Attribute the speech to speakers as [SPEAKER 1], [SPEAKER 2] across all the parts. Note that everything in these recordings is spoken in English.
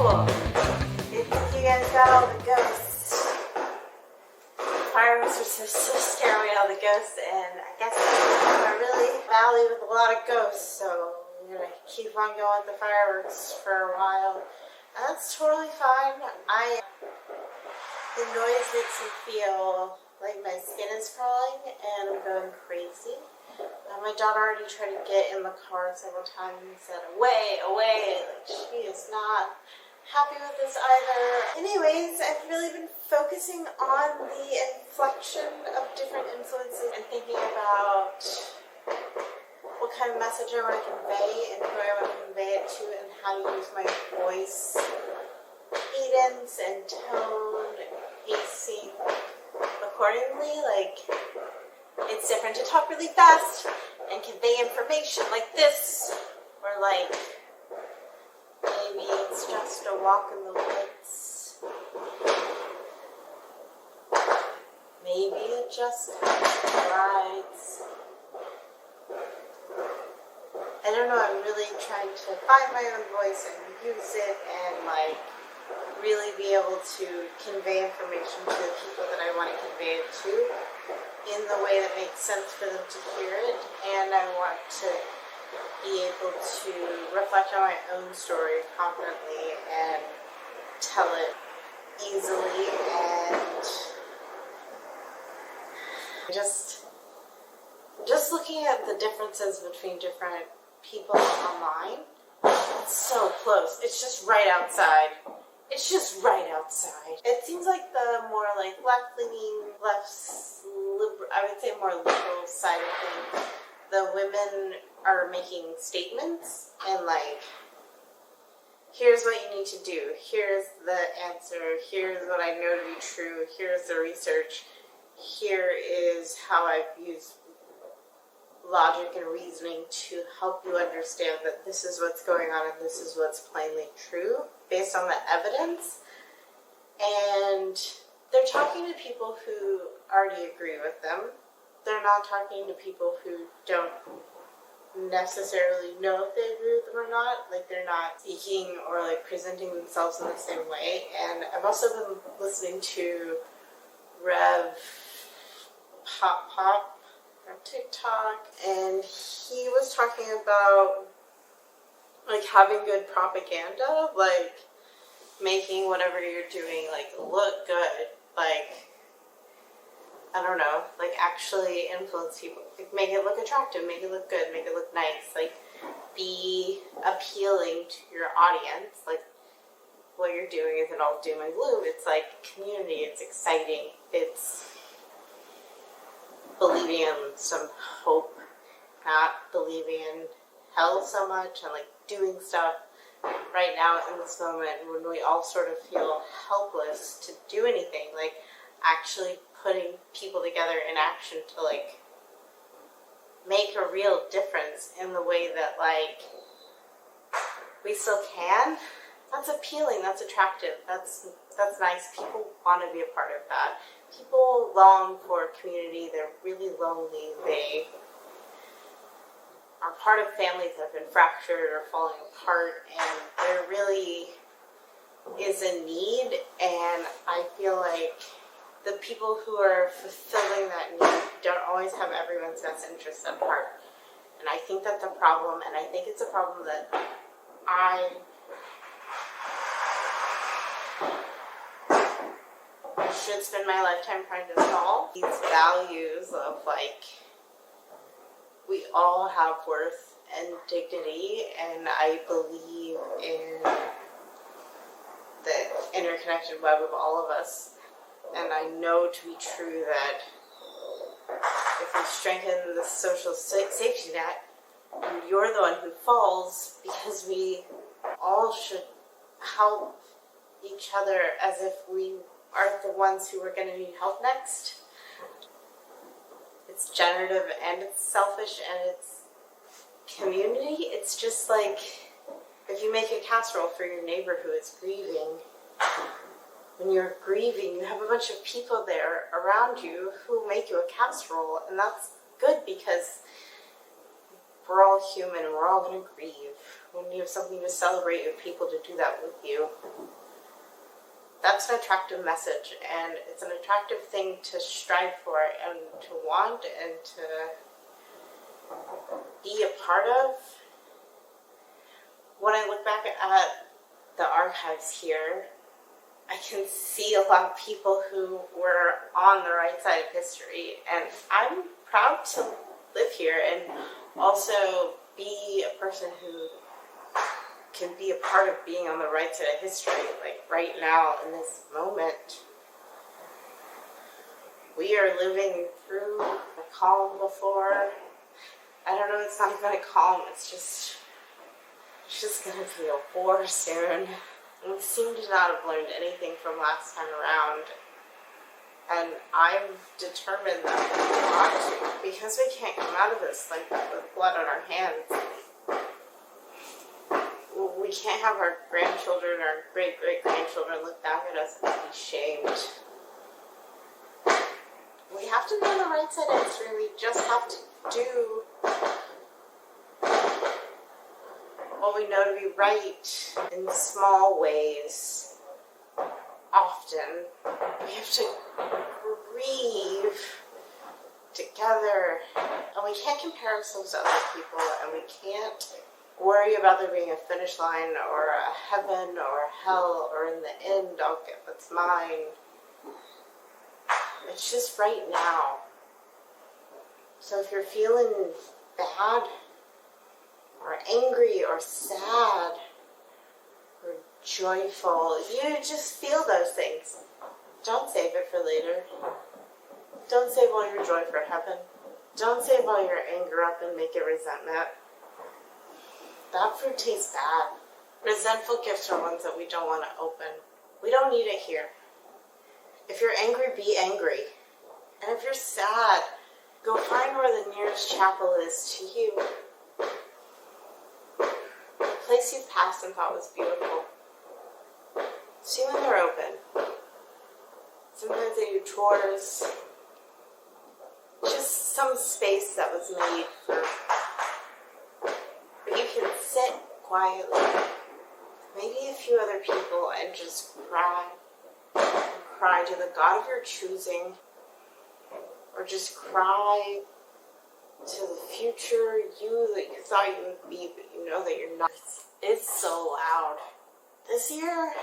[SPEAKER 1] cool. You guys got all the ghosts. Fireworks are so scary, all the ghosts, and I guess I'm really valley with a lot of ghosts, so I'm gonna keep on going with the fireworks for a while. And that's totally fine. The noise makes me feel like my skin is crawling and I'm going crazy. My daughter already tried to get in the car several times and said, away, away. Like, she is not happy with this either. Anyways, I've really been focusing on the inflection of different influences and thinking about what kind of message I want to convey and who I want to convey it to and how to use my voice cadence and tone and pacing accordingly. Like, it's different to talk really fast and convey information like this, or like maybe it's just a walk in the woods. Maybe it just rides. I don't know, I'm really trying to find my own voice and use it and like really be able to convey information to the people that I want to convey it to in the way that makes sense for them to hear it, and I want to be able to reflect on my own story confidently and tell it easily, and just looking at the differences between different people online, it's so close. It's just right outside. It's just right outside. It seems like the more like left-leaning, I would say more liberal side of things, the women are making statements and like, here's what you need to do. Here's the answer. Here's what I know to be true. Here's the research. Here is how I've used logic and reasoning to help you understand that this is what's going on and this is what's plainly true based on the evidence. And they're talking to people who already agree with them. They're not talking to people who don't necessarily know if they agree with them or not. Like, they're not speaking or like presenting themselves in the same way. And I've also been listening to Rev Popop on TikTok, and he was talking about like having good propaganda, like making whatever you're doing like look good, like I don't know, like actually influence people, like make it look attractive, make it look good, make it look nice, like be appealing to your audience. Like, what you're doing isn't all doom and gloom. It's like community, it's exciting, it's believing in some hope, not believing in hell so much, and like doing stuff right now in this moment when we all sort of feel helpless to do anything, like actually putting people together in action to like make a real difference in the way that like we still can. That's appealing, that's attractive, that's nice. People want to be a part of that. People long for community. They're really lonely. They are part of families that have been fractured or falling apart, and there really is a need, and I feel like the people who are fulfilling that need don't always have everyone's best interests at heart. And I think that's a problem, and I think it's a problem that I should spend my lifetime trying to solve. These values of like, we all have worth and dignity, and I believe in the interconnected web of all of us. And I know to be true that if we strengthen the social safety net, and you're the one who falls, because we all should help each other as if we are the ones who are going to need help next. It's generative and it's selfish and it's community. It's just like if you make a casserole for your neighbor who is grieving. When you're grieving, you have a bunch of people there around you who make you a casserole, and that's good because we're all human and we're all going to grieve. when you have something to celebrate, you have people to do that with you. That's an attractive message, and it's an attractive thing to strive for and to want and to be a part of. When I look back at the archives here, I can see a lot of people who were on the right side of history, and I'm proud to live here and also be a person who can be a part of being on the right side of history, like right now in this moment. We are living through a calm before. I don't know, it's not even a calm, it's just gonna be a war soon. And we seem to not have learned anything from last time around. And I'm determined that we want to, because we can't come out of this like that with blood on our hands. We can't have our grandchildren, our great-great-grandchildren look back at us and be shamed. We have to be on the right side of history. We just have to do what we know to be right in small ways. Often, we have to grieve together, and we can't compare ourselves to other people, and we can't worry about there being a finish line or a heaven or a hell or in the end I'll get what's mine. It's just right now. So if you're feeling bad or angry or sad or joyful, you just feel those things. Don't save it for later. Don't save all your joy for heaven. Don't save all your anger up and make it resentment. That food tastes bad. Resentful gifts are ones that we don't want to open. We don't need it here. If you're angry, be angry. And if you're sad, go find where the nearest chapel is to you. A place you've passed and thought was beautiful. See when they're open. Sometimes they do chores. Just some space that was made for... But you can sit quietly, maybe a few other people, and just cry. Cry to the God of your choosing. Or just cry to the future you that you thought you would be, but you know that you're not. It's so loud. This year,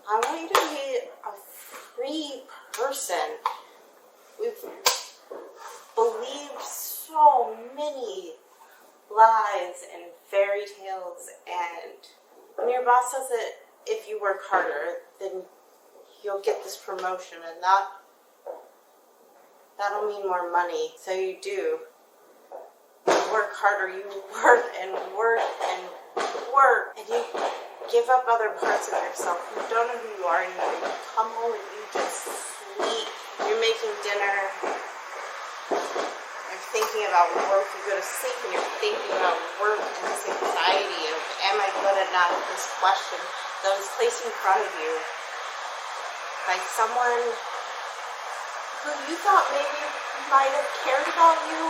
[SPEAKER 1] I want you to be a free person. We've believed so many lies and fairy tales, and when your boss says that if you work harder, then you'll get this promotion, and that'll mean more money. So you do. You work harder, you work and work and work, and you give up other parts of yourself. You don't know who you are anymore. You come home and you just sleep. You're making dinner. You're thinking about work. You go to sleep and you're thinking about work and this anxiety of, am I good enough? This question that was placed in front of you by someone who you thought maybe might have cared about you,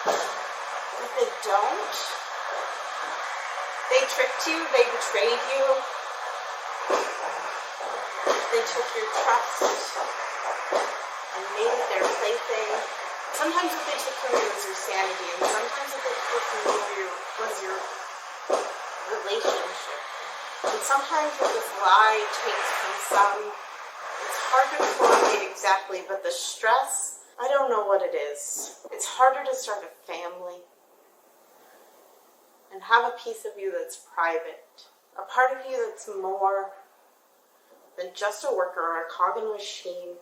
[SPEAKER 1] but they don't. They tricked you, they betrayed you, they took your trust and made it their plaything. Sometimes what they took from you was your sanity, and sometimes what they took from you was your relationship. And sometimes what this lie takes from some, it's hard to coordinate exactly, but the stress, I don't know what it is. It's harder to start a family and have a piece of you that's private, a part of you that's more than just a worker or a cog in a machine.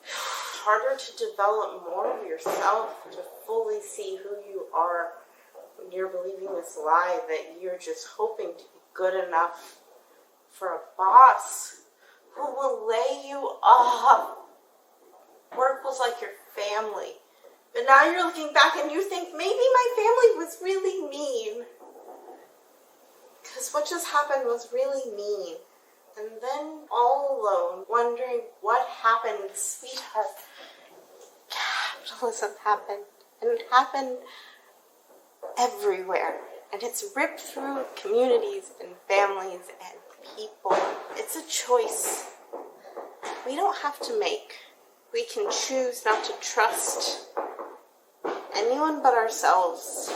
[SPEAKER 1] Harder to develop more of yourself, to fully see who you are when you're believing this lie that you're just hoping to be good enough for a boss who will lay you off. Work was like your family. But now you're looking back and you think, maybe my family was really mean. Because what just happened was really mean. And then all alone, wondering what happened, sweetheart. Capitalism happened. and happen everywhere. And it's ripped through communities and families and people. It's a choice we don't have to make. We can choose not to trust anyone but ourselves,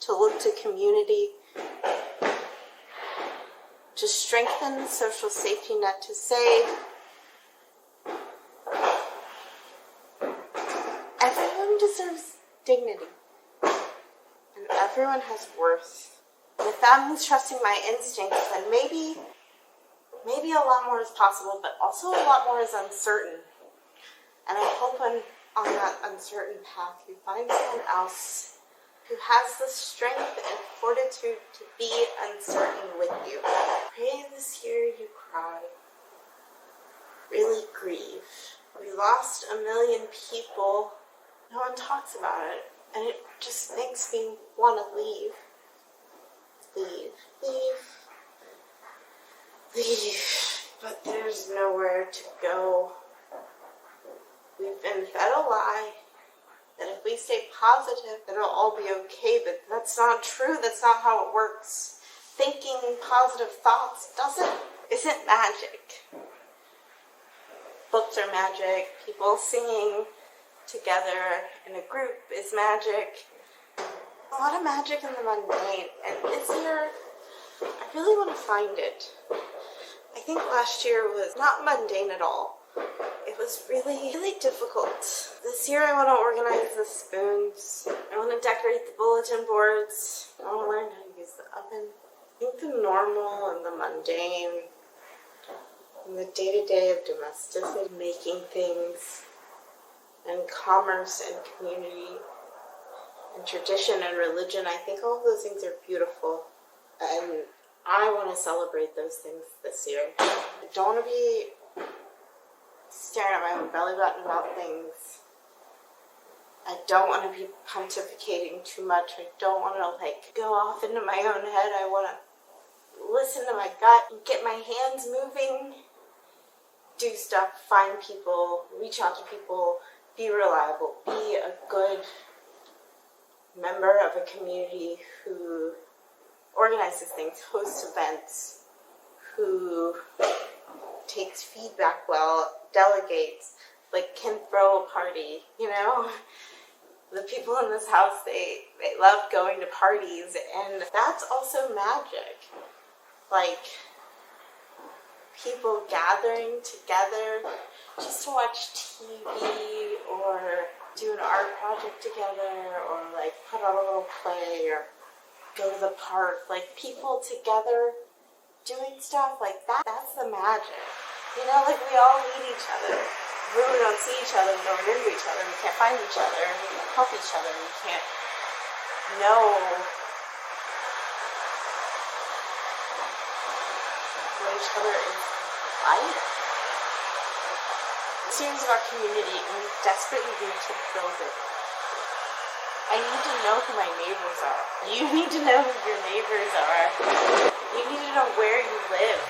[SPEAKER 1] to look to community, to strengthen the social safety net, to say everyone deserves dignity and everyone has worth. And if that means trusting my instincts, then maybe a lot more is possible, but also a lot more is uncertain. And I hope on that uncertain path you find someone else who has the strength and fortitude to be uncertain with you. Pray this year you cry. Really grieve. We lost 1 million people. No one talks about it. And it just makes me want to leave. Leave. But there's nowhere to go. We've been fed a lie that if we stay positive, then it'll all be okay, but that's not true. That's not how it works. Thinking positive thoughts isn't magic. Books are magic. People singing together in a group is magic. A lot of magic in the mundane, and this year, I really want to find it. I think last year was not mundane at all. It was really, really difficult. This year I want to organize the spoons. I want to decorate the bulletin boards. I want to learn how to use the oven. I think the normal and the mundane and the day-to-day of domesticity, making things, and commerce and community and tradition and religion, I think all of those things are beautiful. And I want to celebrate those things this year. I don't want to be staring at my own belly button about things. I don't want to be pontificating too much. I don't want to go off into my own head. I want to listen to my gut and get my hands moving, do stuff, find people, reach out to people, be reliable, be a good member of a community who organizes things, hosts events, who takes feedback well, delegates, can throw a party, The people in this house, they love going to parties, and that's also magic. People gathering together just to watch TV or do an art project together or put on a little play or go to the park. People together doing stuff like that, that's the magic. We all need each other. When we don't see each other, we don't into each other, we can't find each other, we can't help each other, we can't know what each other is like. This year is about community, and we desperately need to build it. I need to know who my neighbors are. You need to know who your neighbors are. You need to know where you live.